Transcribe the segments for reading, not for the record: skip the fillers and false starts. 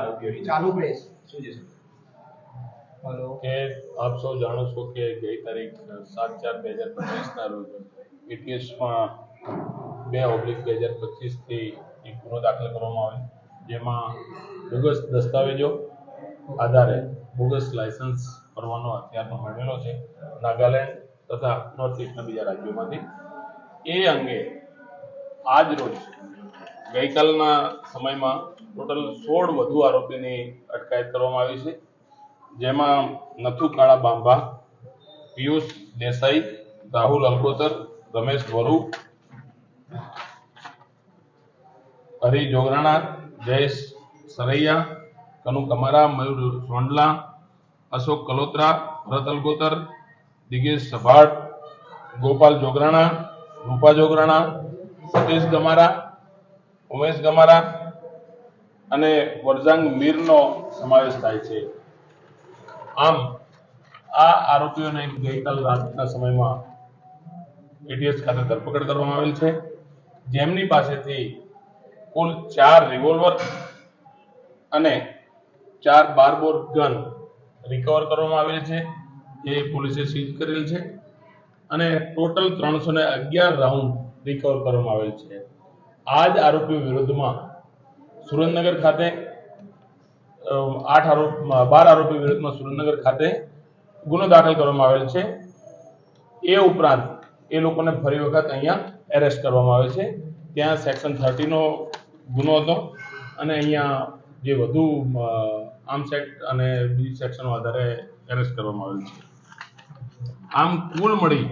આરોપીઓની ચાલુ પ્રેસ શું છે? હેલો કે આપ સૌ જાણો છો કે ગઈ તારીખ 7/4/2025 રોજ એટીએસમાં 2/2025 થી એક ગુનો દાખલ કરવામાં આવ્યો, જેમાં બોગસ દસ્તાવેજો આધારે બોગસ લાયસન્સ પરવાનો હથિયારનો મળેલો છે નાગાલેન્ડ તથા નોર્થ ઇસ્ટના બીજા રાજ્યોમાંથી. એ અંગે આજ રોજ ગઈકાલના સમયમાં ટોટલ 16 વધુ આરોપીની અટકાયત કરવામાં આવી છે, જેમાં નથુ કાળા બાંભા, પિયુષ દેસાઈ, રાહુલ અલગોતર, રમેશ વરુ, હરી જોગરાણા, જયેશ સરૈયા, કનુ કમારા, મયુર સોંડલા, અશોક કલોત્રા, ભરત અલગોતર, દિગેશ સભાટ, ગોપાલ જોગરાણા, રૂપા જોગરાણા, સતીશ ગમારા, ઉમેશ ગમારા અને વરજાંગ મીરનો સમાવેશ થાય છે. આમ આ આરોપીઓને ગઈકાલ રાતના સમયમાં એટીએસ ખાતે ધરપકડ કરવામાં આવેલ છે, જેમની પાસેથી કુલ 4 રિવોલ્વર અને 4 બારબોર ગન રિકવર કરવામાં આવેલ છે, જે પોલીસે સીઝ કરેલ છે અને ટોટલ 311 રાઉન્ડ રિકવર કરવામાં આવેલ છે. આ જ આરોપીઓ વિરુદ્ધમાં સુરેન્દ્રનગર ખાતે 12 આરોપી વિરુદ્ધમાં સુરેન્દ્રનગર ખાતે ગુનો દાખલ કરવામાં આવેલ છે. એ ઉપરાંત એ લોકોને ફરી વખત અહીંયા એરેસ્ટ કરવામાં આવે છે. ત્યાં સેક્શન 30 નો ગુનો હતો અને અહીંયા જે વધુ આર્મ્સ એક્ટ અને બીજી સેક્શનો આધારે એરેસ્ટ કરવામાં આવેલ છે. આમ કુલ મળી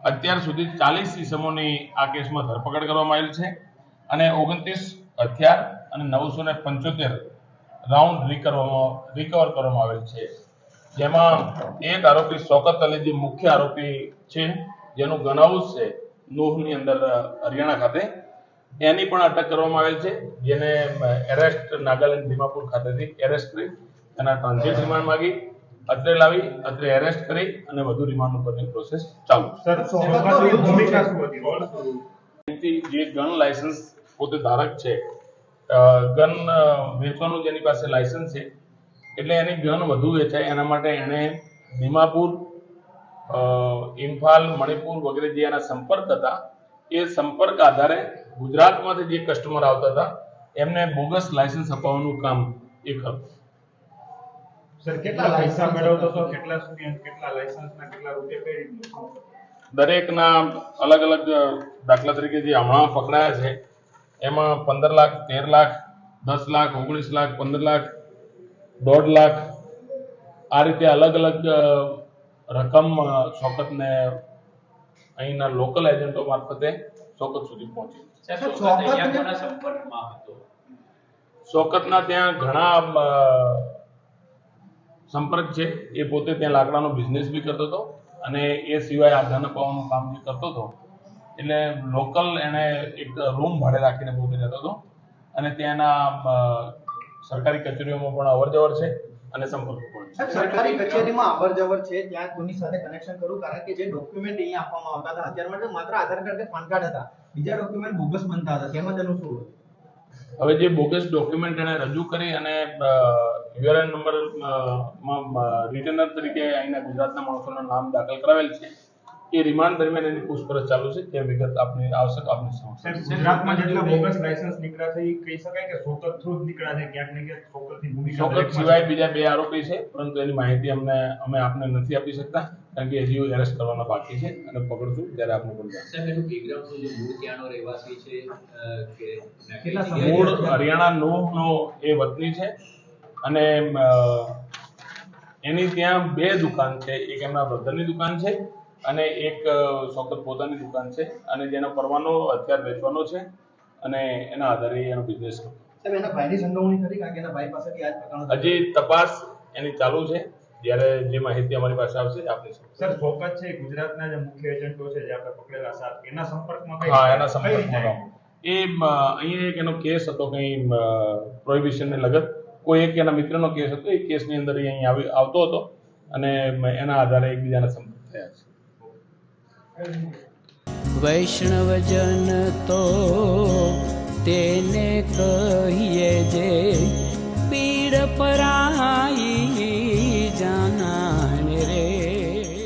અત્યાર સુધી 40 ઇસમોની આ કેસમાં ધરપકડ કરવામાં આવેલ છે અને 29 હથિયાર અને 975 રાઉન્ડ રિકવર કરવામાં આવેલ છે, જેમાં એક આરોપી શૌકત અલી જે મુખ્ય આરોપી છે, જેનું ગન હાઉસ છે નોહની અંદર હરિયાણા ખાતે, એની પણ અટક કરવામાં આવેલ છે, જેને એરેસ્ટ નાગાલેન્ડ દીમાપુર ખાતેથી એરેસ્ટ કરી એના ટ્રાન્ઝિટ રિમાન્ડ માંગી અત્રે લાવી અત્રે એરેસ્ટ કરી અને વધુ રિમાન્ડ ઉપરની પ્રોસેસ ચાલુ. જે ગન લાયસન્સ પોતે ધારક છે, ગન વેચવાનું જેની પાસે લાયસન્સ છે, એટલે એની ગન વધુ વેચાય એના માટે એને દીમાપુર, ઇમ્ફાલ, મણિપુર વગેરે જે એના સંપર્ક હતા, એ સંપર્ક આધારે ગુજરાતમાંથી જે કસ્ટમર આવતા હતા એમને બોગસ લાયસન્સ અપાવવાનું કામ એ કરતો. સર કેટલા લાયસન્સ મેળવતો હતો, કેટલા સુધી કેટલા લાયસન્સના કેટલા રૂપિયા કઈ રીતે? દરેકના અલગ અલગ દાખલા તરીકે જે હમણાં પકડાયા છે એમાં 15 લાખ, 13 લાખ, 10 લાખ, 19 લાખ, 15 લાખ, 1.5 લાખ આ રીતે અલગ અલગ રકમ શૌકતને અહીંના લોકલ એજન્ટો મારફતે શૌકત સુધી પહોંચી. શૌકતના ત્યાં ઘણા સંપર્ક છે. એ પોતે ત્યાં લાકડાનો બિઝનેસ બી કરતો હતો અને એ સિવાય આ ધન અપાવવાનું કામ બી કરતો હતો, એટલે લોકલ એને એક રૂમ ભાડે રાખીને પોતે રહેતો હતો અને ત્યાંના સરકારી કચેરીઓમાં પણ અવર જવર છે અને સંપર્ક પણ છે. સરકારી કચેરીમાં અવર જવર છે, ત્યાં કોની સાથે કનેક્શન કરું? કારણ કે જે ડોક્યુમેન્ટ અહીંયા આપવામાં આવતા હતા અત્યાર માટે માત્ર આધાર કાર્ડ કે પાન કાર્ડ હતા, બીજા ડોક્યુમેન્ટ બોગસ બનતા હતા, તેમાં તેનું શું? હવે જે બોગસ ડોક્યુમેન્ટ એને રજૂ કરી અને યુઆરએન નંબર રિટર્નર તરીકે અહીંના ગુજરાતના માણસોના નામ દાખલ કરાવેલ છે, એ રિમાન્ડ દરમિયાન એની પૂછપરછ ચાલુ છે. તે વિગત આપની આવશ્યક આપની સમક્ષ. ગુજરાતમાં જેટલા બોગસ લાયસન્સ નીકળ્યા છે એ કહી શકાય કે શૌકત થ્રુ જ નીકળ્યા છે, ક્યાંક ને ક્યાંક શૌકતની ભૂમિકા. શૌકત સિવાય બીજા 2 આરોપી છે, પરંતુ એની માહિતી અમે આપને નથી આપી શકતા કારણ કે હજી એરેસ્ટ કરવાના બાકી છે અને પકડશું ત્યારે આપને પણ મૂળ હરિયાણા નોહનો એ વતની છે અને એની ત્યાં 2 દુકાન છે, એક એમના બ્રધરની દુકાન છે અને એક શૌકત પોતાની દુકાન છે અને જેનો પરવાનો અત્યારે વેચવાનો છે અને એના આધારે એનો બિઝનેસ કરતો. સાહેબ એના ભાઈની સંડોવણી ખરી? કારણ કે એના ભાઈ પાસેથી આ જ પ્રકારનો હજી તપાસ એની ચાલુ છે, જ્યારે જે માહિતી અમારી પાસે આવશે આપની સર શૌકત છે ગુજરાતના જે મુખ્ય એજન્ટો છે જે આપણે પકડેલા 7 એના સંપર્કમાં કઈ? હા, એના સંપર્કમાં એ અહીંયા એક એનો કેસ હતો કઈ પ્રોહિબિશનને લગત, કોઈ એક એના મિત્રનો કેસ હતો, એ કેસની અંદર અહીં આવતો હતો અને એના આધારે એકબીજાના સંપર્ક થયા છે. વૈષ્ણવજન તો તેને કહીએ જે